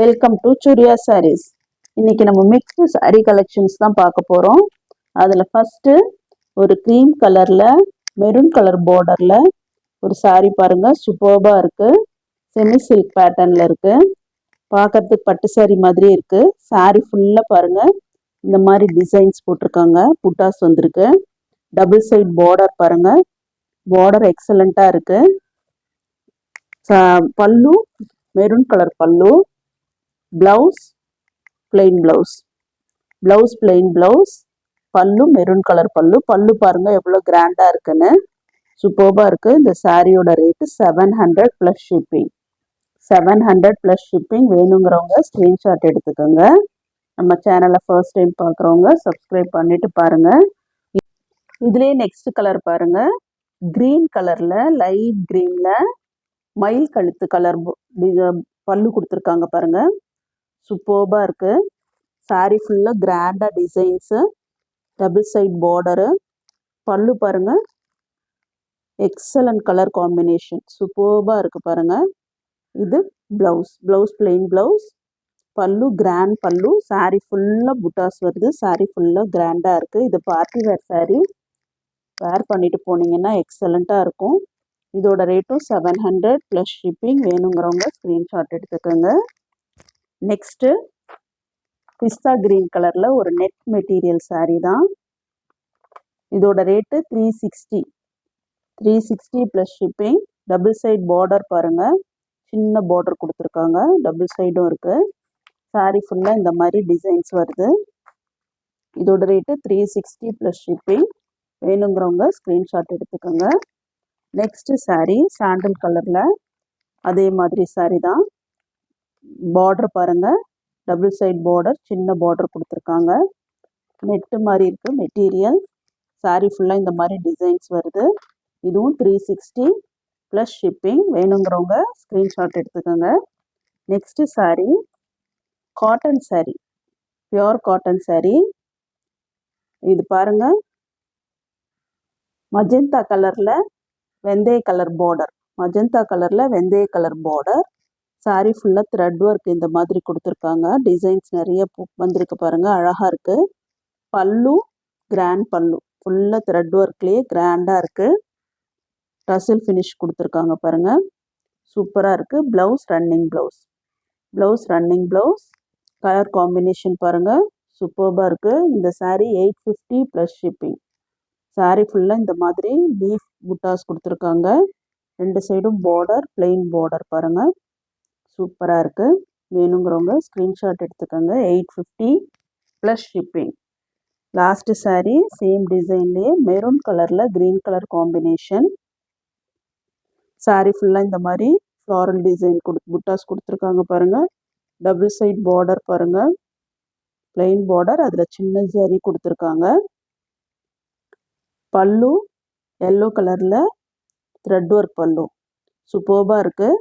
Welcome to Surya saris. இன்னைக்கு நம்ம mixed sari collections தான் பார்க்க போகிறோம். அதில் ஃபஸ்ட்டு ஒரு க்ரீம் கலரில் மெரூன் கலர் பார்டரில் ஒரு சாரீ பாருங்கள், சூப்பர்பாக இருக்குது. செமி சில்க் பேட்டர்னில் இருக்குது. பார்க்கறதுக்கு பட்டு சாரீ மாதிரி இருக்குது. சாரீ ஃபுல்லாக பாருங்கள், இந்த மாதிரி டிசைன்ஸ் போட்டிருக்காங்க. புட்டாஸ் வந்திருக்கு. டபுள் சைட் பார்டர் பாருங்கள், பார்டர் எக்ஸலண்ட்டாக இருக்குது. பல்லு மெரூன் கலர் பல்லு, பிளவுஸ் பிளெயின் பிளவுஸ், பல்லு மெரூன் கலர் பல்லு. பல்லு பாருங்க எவ்வளோ கிராண்டா இருக்குன்னு, சூப்பர்பா இருக்கு. இந்த சாரியோட ரேட்டு 700 + ஷிப்பிங். 700 + ஷிப்பிங். வேணுங்கிறவங்க ஸ்க்ரீன்ஷாட் எடுத்துக்கோங்க. நம்ம சேனலை ஃபர்ஸ்ட் டைம் பார்க்குறவங்க சப்ஸ்கிரைப் பண்ணிட்டு பாருங்க. இதுலேயே நெக்ஸ்ட் கலர் பாருங்க, கிரீன் கலர்ல லைட் கிரீன்ல மயில் கழுத்து கலர் பல்லு கொடுத்துருக்காங்க பாருங்க, சூப்பர்பா இருக்கு. சாரி ஃபுல்லா கிராண்டா டிசைன்ஸு, டபுள் சைட் பார்டரு. பல்லு பாருங்க, எக்ஸலண்ட் கலர் காம்பினேஷன், சூப்பர்பா இருக்கு பாருங்க. இது பிளவுஸ் பிளெயின் பிளவுஸ், பல்லு கிராண்ட் பல்லு. சாரி ஃபுல்லா புட்டாஸ் வருது. சாரி ஃபுல்லா கிராண்டா இருக்கு. இது பார்ட்டி வேர் சாரி, வேர் பண்ணிட்டு போனீங்கன்னா எக்ஸலண்டா இருக்கும். இதோட ரேட்டும் 700 + ஷிப்பிங். வேணுங்கிறவங்க ஸ்க்ரீன்ஷாட் எடுத்துக்கோங்க. நெக்ஸ்ட்டு பிஸ்தா கிரீன் கலரில் ஒரு நெட் மெட்டீரியல் சாரீ தான். இதோட rate 360 + shipping. Double side border பாருங்கள், சின்ன பார்டர் கொடுத்துருக்காங்க. டபுள் சைடும் இருக்குது. சாரீ ஃபுல்லாக இந்த மாதிரி டிசைன்ஸ் வருது. இதோட ரேட்டு 360 + ஷிப்பிங். வேணுங்கிறவங்க ஸ்க்ரீன்ஷாட் எடுத்துக்கோங்க. நெக்ஸ்ட்டு சாரீ சாண்டல் கலரில் அதே மாதிரி சாரீ தான். பார்டர் பாருங்கள், டபுள் சைட் பார்டர், சின்ன பார்டர் கொடுத்துருக்காங்க. நெட்டு மாதிரி இருக்குது மெட்டீரியல். சாரீ ஃபுல்லாக இந்த மாதிரி டிசைன்ஸ் வருது. இதுவும் 360 + ஷிப்பிங். வேணுங்கிறவங்க ஸ்க்ரீன்ஷாட் எடுத்துக்கோங்க. Next sari cotton sari, pure cotton sari. இது பாருங்கள், மஜந்தா கலரில் வெந்தய கலர் பார்டர், சாரீ ஃபுல்லாக த்ரெட் ஒர்க் இந்த மாதிரி கொடுத்துருக்காங்க. டிசைன்ஸ் நிறைய வந்திருக்கு பாருங்கள், அழகாக இருக்குது. பல்லு கிராண்ட் பல்லு, ஃபுல்லாக த்ரெட் ஒர்க்லேயே கிராண்டாக இருக்குது. டசில் ஃபினிஷ் கொடுத்துருக்காங்க பாருங்கள், சூப்பராக இருக்குது. Blouse running blouse. Colour combination பாருங்கள், சூப்பர்பாக இருக்குது. இந்த சாரீ 850 + ஷிப்பிங். சாரீ ஃபுல்லாக இந்த மாதிரி லீஃப் புட்டாஸ் கொடுத்துருக்காங்க. ரெண்டு சைடும் பார்டர், பிளெயின் பார்டர் பாருங்கள், சூப்பராக இருக்குது. வேணுங்கிறவங்க ஸ்க்ரீன்ஷாட் எடுத்துக்கோங்க. 850 + ஷிப்பிங். லாஸ்ட்டு சாரீ சேம் டிசைன்லேயே மெரூன் கலரில் க்ரீன் கலர் காம்பினேஷன். சாரீ ஃபுல்லாக இந்த மாதிரி ஃப்ளாரல் டிசைன் புட்டாஸ் கொடுத்துருக்காங்க பாருங்கள். டபுள் சைட் பார்டர் பாருங்கள், பிளெயின் பார்டர், அதில் சின்ன ஜரி கொடுத்துருக்காங்க. பல்லு எல்லோ கலரில் த்ரெட் ஒர்க் பல்லு, சூப்பர்பாக இருக்குது.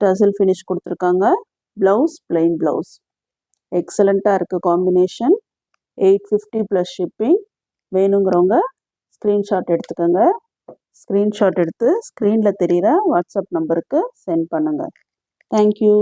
டசில் ஃபினிஷ் கொடுத்துருக்காங்க. ப்ளவுஸ் பிளெயின் ப்ளவுஸ், எக்ஸலண்ட்டாக இருக்குது காம்பினேஷன். 850 + ஷிப்பிங். வேணுங்கிறவங்க ஸ்க்ரீன்ஷாட் எடுத்துக்கோங்க. ஸ்க்ரீன்ஷாட் எடுத்து ஸ்க்ரீனில் தெரிகிற வாட்ஸ்அப் நம்பருக்கு சென்ட் பண்ணுங்கள். தேங்க்யூ.